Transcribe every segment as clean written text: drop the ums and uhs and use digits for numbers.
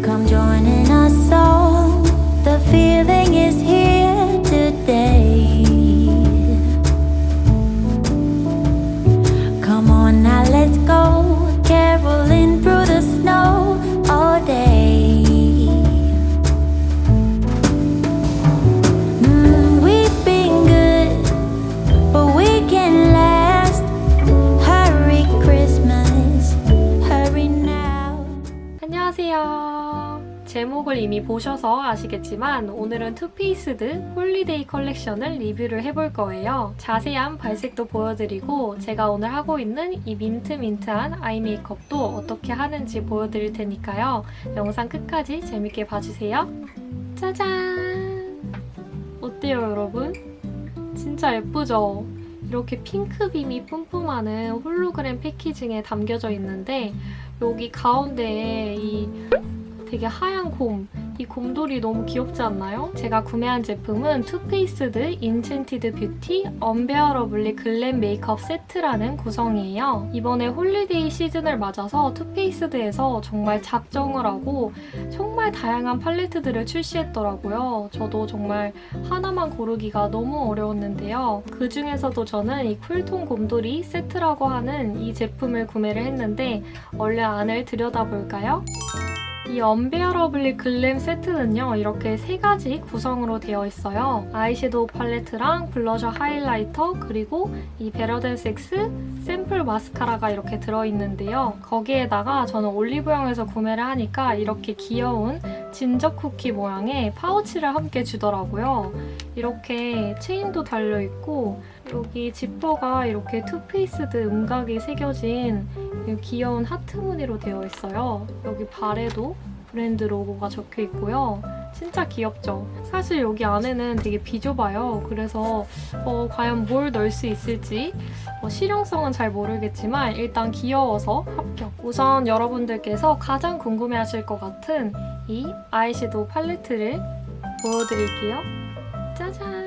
Come joining us all. The feeling is here today. Come on now, let's go. Caroling through the snow all day. We've been good, but we can last. Hurry Christmas, hurry now. 안녕하세요. 제목을 이미 보셔서 아시겠지만 오늘은 투페이스드 홀리데이 컬렉션을 리뷰를 해볼 거예요. 자세한 발색도 보여드리고 제가 오늘 하고 있는 이 민트한 아이 메이크업도 어떻게 하는지 보여드릴 테니까요. 영상 끝까지 재밌게 봐주세요. 짜잔! 어때요, 여러분? 진짜 예쁘죠? 이렇게 핑크빔이 뿜뿜하는 홀로그램 패키징에 담겨져 있는데 여기 가운데에 이 되게 하얀 이 곰돌이 너무 귀엽지 않나요? 제가 구매한 제품은 투페이스드 인챈티드 뷰티 언베어러블리 글램 메이크업 세트라는 구성이에요. 이번에 홀리데이 시즌을 맞아서 투페이스드에서 정말 작정을 하고 정말 다양한 팔레트들을 출시했더라고요. 저도 정말 하나만 고르기가 너무 어려웠는데요. 그 중에서도 저는 이 쿨톤 곰돌이 세트라고 하는 이 제품을 구매를 했는데 얼른 안을 들여다볼까요? 이 언베어러블리 글램 세트는요, 이렇게 3가지 구성으로 되어 있어요. 아이섀도우 팔레트랑 블러셔 하이라이터, 그리고 이 베러덴섹스 샘플 마스카라가 이렇게 들어있는데요. 거기에다가 저는 올리브영에서 구매를 하니까 이렇게 귀여운 진저 쿠키 모양의 파우치를 함께 주더라고요. 이렇게 체인도 달려있고 여기 지퍼가 이렇게 투페이스드 음각이 새겨진 귀여운 하트 무늬로 되어 있어요. 여기 발에도 브랜드 로고가 적혀 있고요. 진짜 귀엽죠? 사실 여기 안에는 되게 비좁아요. 그래서 과연 뭘 넣을 수 있을지 실용성은 잘 모르겠지만 일단 귀여워서 합격! 우선 여러분들께서 가장 궁금해하실 것 같은 이 아이섀도우 팔레트를 보여드릴게요. 짜잔!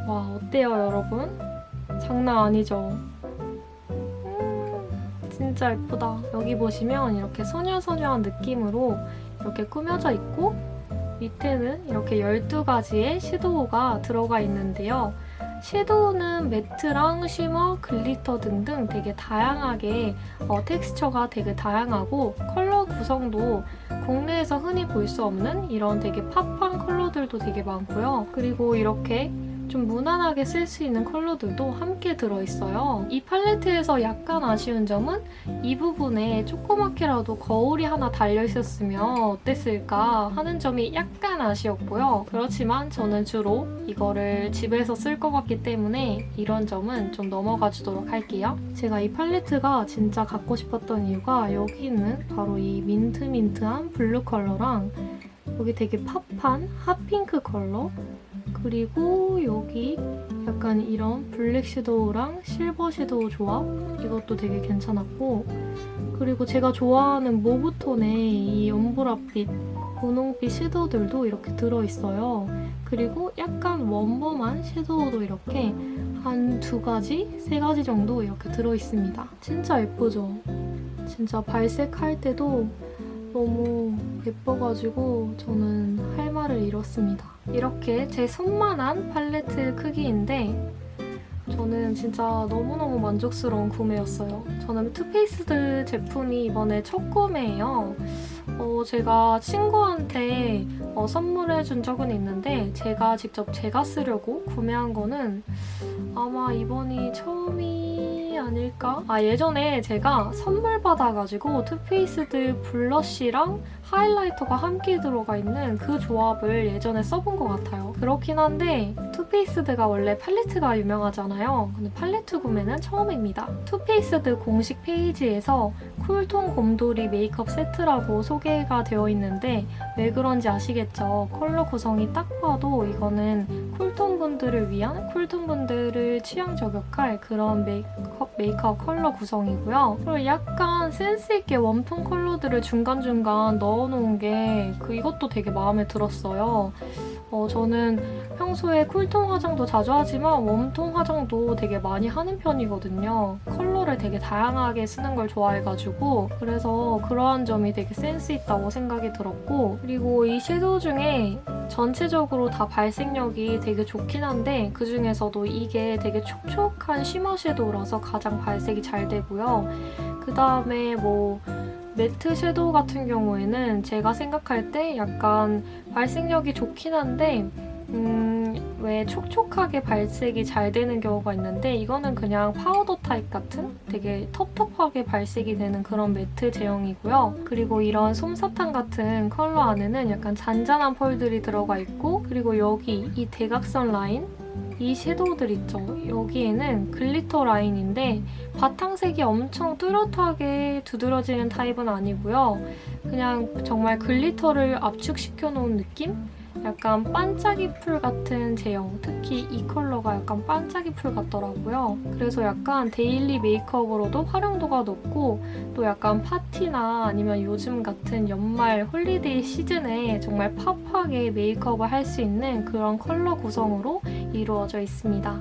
와, 어때요, 여러분? 장난 아니죠? 진짜 예쁘다. 여기 보시면 이렇게 소녀소녀한 느낌으로 이렇게 꾸며져 있고 밑에는 이렇게 12가지의 섀도우가 들어가 있는데요. 섀도우는 매트랑 쉬머, 글리터 등등 되게 다양하게 텍스처가 되게 다양하고 컬러 구성도 국내에서 흔히 볼 수 없는 이런 되게 팝한 컬러들도 되게 많고요. 그리고 이렇게 좀 무난하게 쓸 수 있는 컬러들도 함께 들어있어요. 이 팔레트에서 약간 아쉬운 점은 이 부분에 조그맣게라도 거울이 하나 달려있었으면 어땠을까 하는 점이 약간 아쉬웠고요. 그렇지만 저는 주로 이거를 집에서 쓸 것 같기 때문에 이런 점은 좀 넘어가 주도록 할게요. 제가 이 팔레트가 진짜 갖고 싶었던 이유가 여기 있는 바로 이 민트한 블루 컬러랑 여기 되게 팝한 핫핑크 컬러, 그리고 여기 약간 이런 블랙 섀도우랑 실버 섀도우 조합, 이것도 되게 괜찮았고, 그리고 제가 좋아하는 모브톤의 이 연보라빛, 분홍빛 섀도우들도 이렇게 들어있어요. 그리고 약간 웜웜한 섀도우도 이렇게 한 2가지, 3가지 정도 이렇게 들어있습니다. 진짜 예쁘죠? 진짜 발색할 때도 너무 예뻐가지고 저는 할 말을 잃었습니다. 이렇게 제 손만한 팔레트 크기인데 저는 진짜 너무너무 만족스러운 구매였어요. 저는 투페이스드 제품이 이번에 첫 구매예요. 제가 친구한테 선물해준 적은 있는데 제가 직접 쓰려고 구매한 거는 아마 이번이 처음이 아닐까? 예전에 제가 선물 받아가지고 투페이스드 블러쉬랑 하이라이터가 함께 들어가 있는 그 조합을 예전에 써본 것 같아요. 그렇긴 한데 투페이스드가 원래 팔레트가 유명하잖아요. 근데 팔레트 구매는 처음입니다. 투페이스드 공식 페이지에서 쿨톤 곰돌이 메이크업 세트라고 소개가 되어 있는데 왜 그런지 아시겠죠? 컬러 구성이 딱 봐도 이거는 쿨톤 분들을 위한 쿨톤 분들을 취향 저격할 그런 메이크업 컬러 구성이고요. 그리고 약간 센스있게 웜톤 컬러들을 중간중간 넣어놓은 게 이것도 되게 마음에 들었어요. 저는 평소에 쿨톤 화장도 자주 하지만 웜톤 화장도 되게 많이 하는 편이거든요. 컬러를 되게 다양하게 쓰는 걸 좋아해가지고 그래서 그러한 점이 되게 센스 있다고 생각이 들었고, 그리고 이 섀도우 중에 전체적으로 다 발색력이 되게 좋긴 한데 그 중에서도 이게 되게 촉촉한 쉬머 섀도우라서 가장 발색이 잘 되고요. 그 다음에 매트 섀도우 같은 경우에는 제가 생각할 때 약간 발색력이 좋긴 한데 왜 촉촉하게 발색이 잘 되는 경우가 있는데 이거는 그냥 파우더 타입 같은 되게 텁텁하게 발색이 되는 그런 매트 제형이고요. 그리고 이런 솜사탕 같은 컬러 안에는 약간 잔잔한 펄들이 들어가 있고, 그리고 여기 이 대각선 라인 이 섀도우들 있죠? 여기에는 글리터 라인인데 바탕색이 엄청 뚜렷하게 두드러지는 타입은 아니고요. 그냥 정말 글리터를 압축시켜 놓은 느낌? 약간 반짝이 풀 같은 제형, 특히 이 컬러가 약간 반짝이 풀 같더라고요. 그래서 약간 데일리 메이크업으로도 활용도가 높고 또 약간 파티나 아니면 요즘 같은 연말 홀리데이 시즌에 정말 팝하게 메이크업을 할 수 있는 그런 컬러 구성으로 이루어져 있습니다.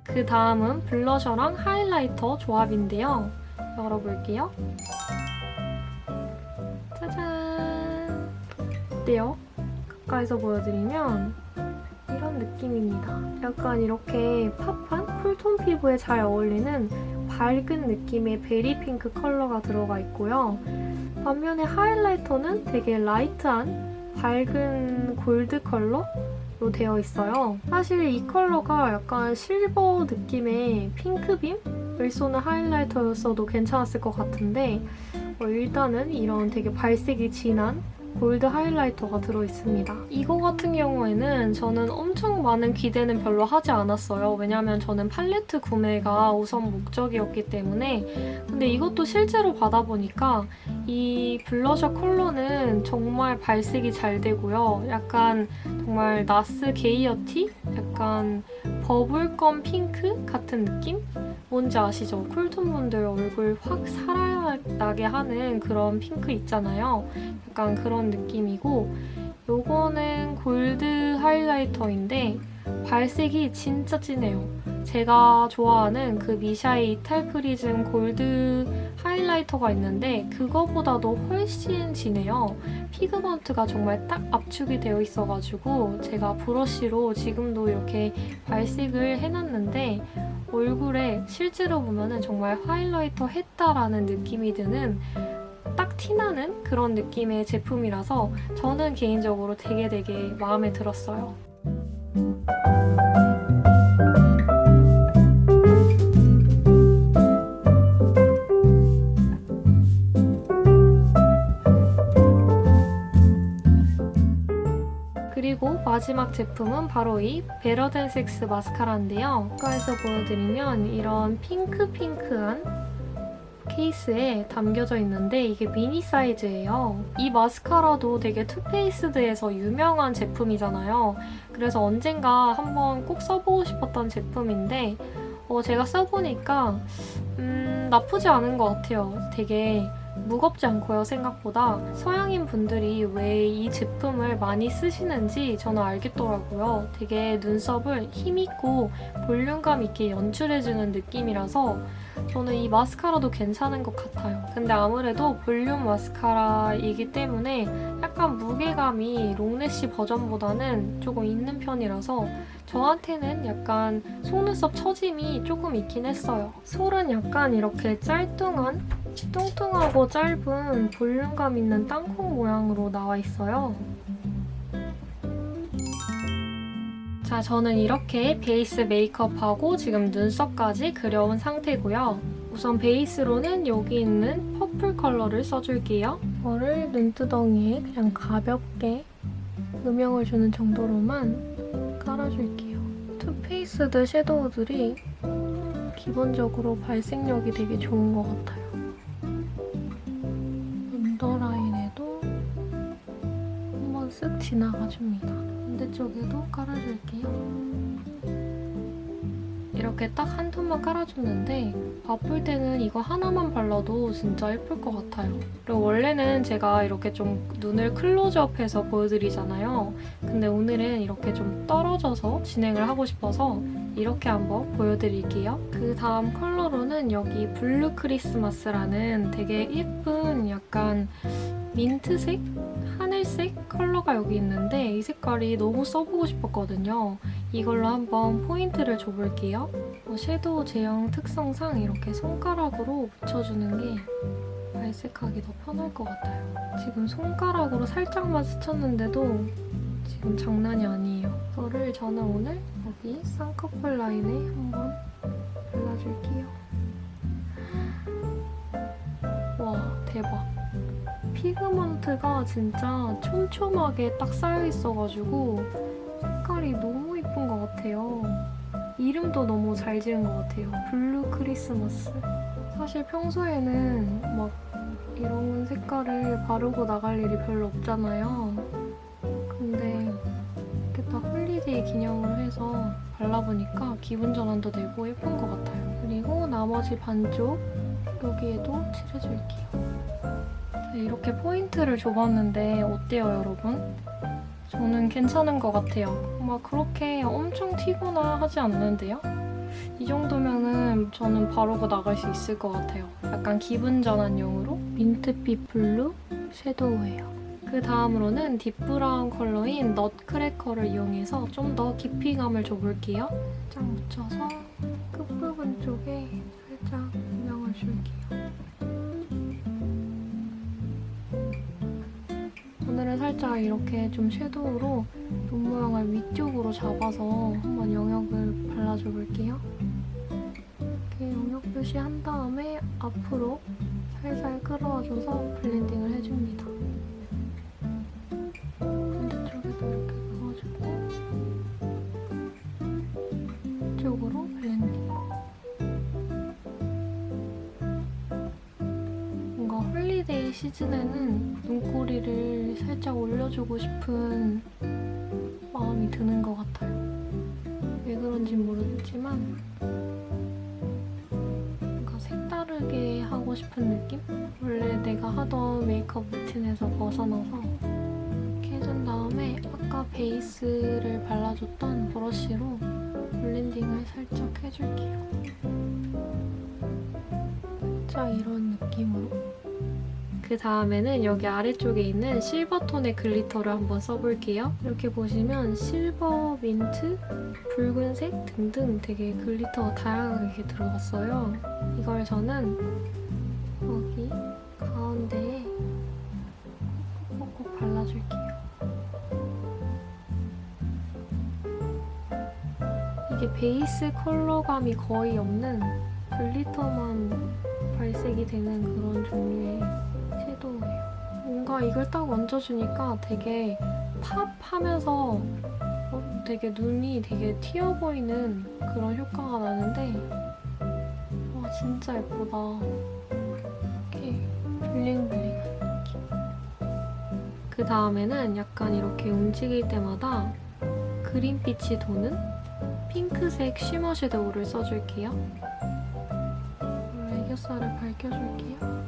그 다음은 블러셔랑 하이라이터 조합인데요. 열어볼게요. 짜잔! 어때요? 가까이서 보여드리면 이런 느낌입니다. 약간 이렇게 팝한 쿨톤 피부에 잘 어울리는 밝은 느낌의 베리 핑크 컬러가 들어가 있고요. 반면에 하이라이터는 되게 라이트한 밝은 골드 컬러로 되어 있어요. 사실 이 컬러가 약간 실버 느낌의 핑크빔을 쏘는 하이라이터였어도 괜찮았을 것 같은데 일단은 이런 되게 발색이 진한 골드 하이라이터가 들어있습니다. 이거 같은 경우에는 저는 엄청 많은 기대는 별로 하지 않았어요. 왜냐면 저는 팔레트 구매가 우선 목적이었기 때문에. 근데 이것도 실제로 받아보니까 이 블러셔 컬러는 정말 발색이 잘 되고요. 약간 정말 나스 게이어티? 약간 버블껌 핑크 같은 느낌? 뭔지 아시죠? 쿨톤 분들 얼굴 확 살아나게 하는 그런 핑크 있잖아요. 약간 그런 느낌이고, 요거는 골드 하이라이터인데 발색이 진짜 진해요. 제가 좋아하는 그 미샤의 이탈 프리즘 골드 하이라이터가 있는데 그거보다도 훨씬 진해요. 피그먼트가 정말 딱 압축이 되어 있어가지고 제가 브러쉬로 지금도 이렇게 발색을 해놨는데 얼굴에 실제로 보면은 정말 하이라이터 했다라는 느낌이 드는 딱 티나는 그런 느낌의 제품이라서 저는 개인적으로 되게 마음에 들었어요. 그리고 마지막 제품은 바로 이 베러 댄 섹스 마스카라인데요. 가까이서 보여드리면 이런 핑크한 케이스에 담겨져 있는데 이게 미니 사이즈예요. 이 마스카라도 되게 투페이스드에서 유명한 제품이잖아요. 그래서 언젠가 한번 꼭 써보고 싶었던 제품인데 제가 써보니까 나쁘지 않은 것 같아요. 되게 무겁지 않고요, 생각보다. 서양인 분들이 왜 이 제품을 많이 쓰시는지 저는 알겠더라고요. 되게 눈썹을 힘있고 볼륨감 있게 연출해주는 느낌이라서 저는 이 마스카라도 괜찮은 것 같아요. 근데 아무래도 볼륨 마스카라이기 때문에 약간 무게감이 롱래쉬 버전보다는 조금 있는 편이라서 저한테는 약간 속눈썹 처짐이 조금 있긴 했어요. 솔은 약간 이렇게 뚱뚱하고 짧은 볼륨감 있는 땅콩 모양으로 나와 있어요. 자, 저는 이렇게 베이스 메이크업하고 지금 눈썹까지 그려온 상태고요. 우선 베이스로는 여기 있는 퍼플 컬러를 써줄게요. 이거를 눈두덩이에 그냥 가볍게 음영을 주는 정도로만 깔아줄게요. 투페이스드 섀도우들이 기본적으로 발색력이 되게 좋은 것 같아요. 언더라인에도 한번 쓱 지나가줍니다. 반대쪽에도 깔아줄게요. 이렇게 딱 한 톤만 깔아줬는데 바쁠 때는 이거 하나만 발라도 진짜 예쁠 것 같아요. 그리고 원래는 제가 이렇게 좀 눈을 클로즈업해서 보여드리잖아요. 근데 오늘은 이렇게 좀 떨어져서 진행을 하고 싶어서 이렇게 한번 보여드릴게요. 그 다음 컬러로는 여기 블루 크리스마스라는 되게 예쁜 약간 민트색? 하늘색 컬러가 여기 있는데 이 색깔이 너무 써보고 싶었거든요. 이걸로 한번 포인트를 줘볼게요. 섀도우 제형 특성상 이렇게 손가락으로 묻혀주는 게 발색하기 더 편할 것 같아요. 지금 손가락으로 살짝만 스쳤는데도 지금 장난이 아니에요. 이거를 저는 오늘 여기 쌍꺼풀 라인에 한번 발라줄게요. 와, 대박. 피그먼트가 진짜 촘촘하게 딱 쌓여있어가지고 색깔이 너무 예쁜 것 같아요. 이름도 너무 잘 지은 것 같아요. 블루 크리스마스. 사실 평소에는 막 이런 색깔을 바르고 나갈 일이 별로 없잖아요. 근데 이렇게 딱 홀리데이 기념으로 해서 발라보니까 기분 전환도 되고 예쁜 것 같아요. 그리고 나머지 반쪽 여기에도 칠해줄게요. 이렇게 포인트를 줘봤는데 어때요, 여러분? 저는 괜찮은 것 같아요. 막 그렇게 엄청 튀거나 하지 않는데요? 이 정도면은 저는 바르고 나갈 수 있을 것 같아요. 약간 기분 전환용으로 민트빛 블루 섀도우예요. 그 다음으로는 딥브라운 컬러인 넛크래커를 이용해서 좀 더 깊이감을 줘볼게요. 살짝 묻혀서 끝부분 쪽에 살짝 음영을 줄게요. 오늘은 살짝 이렇게 좀 섀도우로 눈 모양을 위쪽으로 잡아서 한번 영역을 발라줘 볼게요. 이렇게 영역 표시한 다음에 앞으로 살살 끌어와줘서 블렌딩을 해줍니다. 반대쪽에도 이렇게 그어주고 이쪽으로 블렌딩. 뭔가 홀리데이 시즌에는 눈꼬리를 살짝 올려주고 싶은 마음이 드는 것 같아요. 왜 그런진 모르겠지만 뭔가 색다르게 하고 싶은 느낌? 원래 내가 하던 메이크업 루틴에서 벗어나서 이렇게 해준 다음에 아까 베이스를 발라줬던 브러쉬로 블렌딩을 살짝 해줄게요. 자, 이런 느낌으로. 그 다음에는 여기 아래쪽에 있는 실버톤의 글리터를 한번 써볼게요. 이렇게 보시면 실버, 민트, 붉은색 등등 되게 글리터가 다양하게 들어갔어요. 이걸 저는 여기 가운데에 콕콕콕 발라줄게요. 이게 베이스 컬러감이 거의 없는 글리터만 발색이 되는 그런 종류의 섀도우예요. 뭔가 이걸 딱 얹어주니까 되게 팝하면서 되게 눈이 되게 튀어 보이는 그런 효과가 나는데 와, 진짜 예쁘다. 이렇게 블링블링한 느낌. 그 다음에는 약간 이렇게 움직일 때마다 그린빛이 도는 핑크색 쉬머 섀도우를 써줄게요. 애교살을 밝혀줄게요.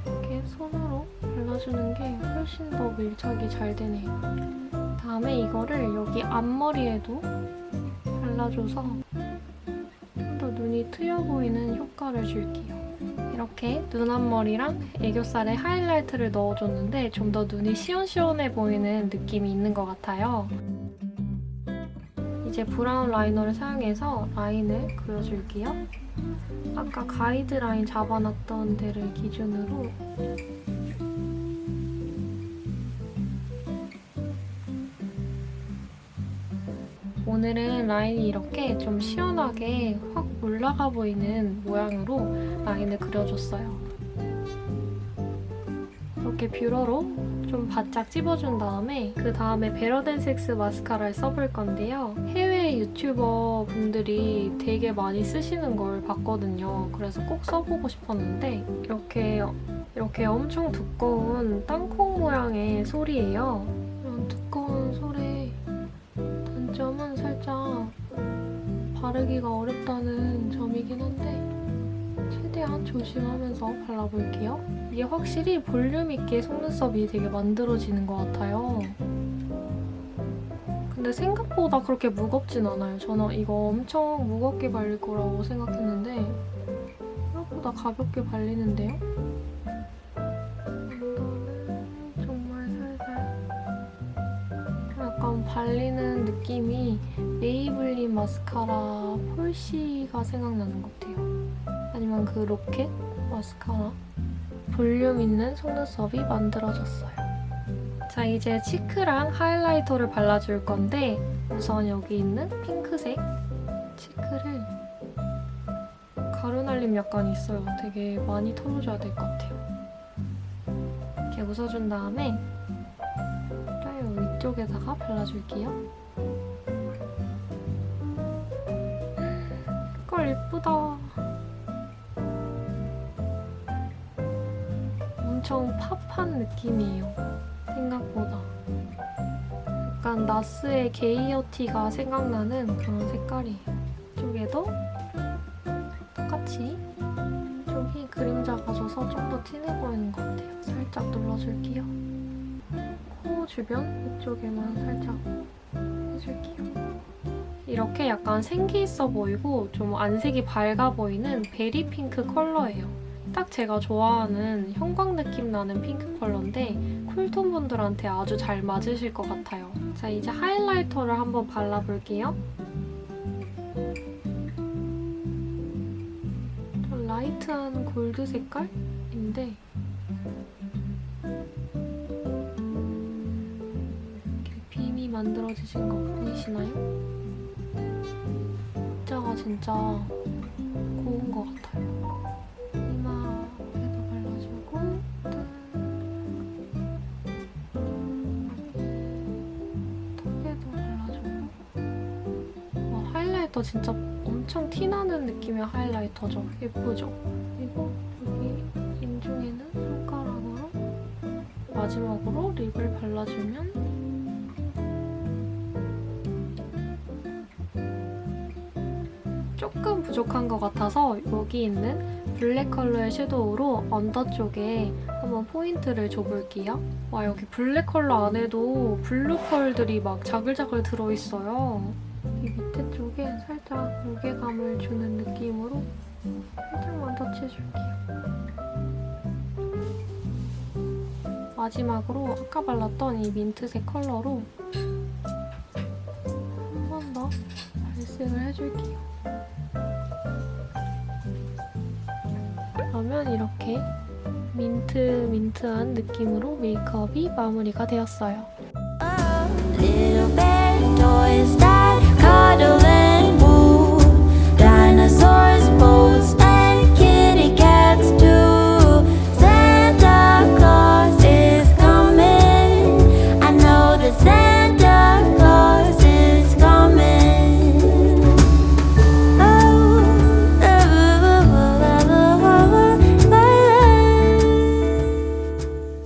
이렇게 손 발라주는 게 훨씬 더 밀착이 잘 되네요. 다음에 이거를 여기 앞머리에도 발라줘서 좀 더 눈이 트여 보이는 효과를 줄게요. 이렇게 눈 앞머리랑 애교살에 하이라이트를 넣어줬는데 좀 더 눈이 시원시원해 보이는 느낌이 있는 것 같아요. 이제 브라운 라이너를 사용해서 라인을 그려줄게요. 아까 가이드라인 잡아놨던 데를 기준으로 오늘은 라인이 이렇게 좀 시원하게 확 올라가 보이는 모양으로 라인을 그려줬어요. 이렇게 뷰러로 좀 바짝 찝어준 다음에 그 다음에 베러덴섹스 마스카라를 써볼 건데요. 해외 유튜버 분들이 되게 많이 쓰시는 걸 봤거든요. 그래서 꼭 써보고 싶었는데 이렇게 엄청 두꺼운 땅콩 모양의 솔이에요. 이런 두꺼운 솔에 단점은 살짝 바르기가 어렵다는 점이긴 한데 최대한 조심하면서 발라볼게요. 이게 확실히 볼륨 있게 속눈썹이 되게 만들어지는 것 같아요. 근데 생각보다 그렇게 무겁진 않아요. 저는 이거 엄청 무겁게 발릴 거라고 생각했는데 생각보다 가볍게 발리는데요? 정말 살살 약간 발리는 느낌이 메이블린 마스카라 폴시가 생각나는 것 같아요. 아니면 그 로켓 마스카라. 볼륨 있는 속눈썹이 만들어졌어요. 자, 이제 치크랑 하이라이터를 발라줄 건데 우선 여기 있는 핑크색 치크를 가루날림 약간 있어요. 되게 많이 털어줘야 될 것 같아요. 이렇게 웃어준 다음에 위쪽에다가 발라줄게요. 색깔 예쁘다. 엄청 팝한 느낌이에요. 생각보다. 약간 나스의 게이어티가 생각나는 그런 색깔이에요. 이쪽에도 똑같이 이쪽이 그림자가 져서 좀 더 진해 보이는 것 같아요. 살짝 눌러줄게요. 코 주변 이쪽에만 살짝 해줄게요. 이렇게 약간 생기 있어 보이고 좀 안색이 밝아 보이는 베리 핑크 컬러예요. 딱 제가 좋아하는 형광 느낌 나는 핑크 컬러인데 쿨톤 분들한테 아주 잘 맞으실 것 같아요. 자, 이제 하이라이터를 한번 발라볼게요. 좀 라이트한 골드 색깔인데 이렇게 빔이 만들어지신 거 보이시나요? 입자가 진짜 고운 것 같아요. 진짜 엄청 티나는 느낌의 하이라이터죠. 예쁘죠? 그리고 여기 인중에는 손가락으로 마지막으로 립을 발라주면 조금 부족한 것 같아서 여기 있는 블랙 컬러의 섀도우로 언더 쪽에 한번 포인트를 줘볼게요. 와, 여기 블랙 컬러 안에도 블루 펄들이 막 자글자글 들어있어요. 이 밑에 쪽에 살짝 무게감을 주는 느낌으로 살짝만 터치해줄게요. 마지막으로 아까 발랐던 이 민트색 컬러로 한 번 더 발색을 해줄게요. 그러면 이렇게 민트한 느낌으로 메이크업이 마무리가 되었어요.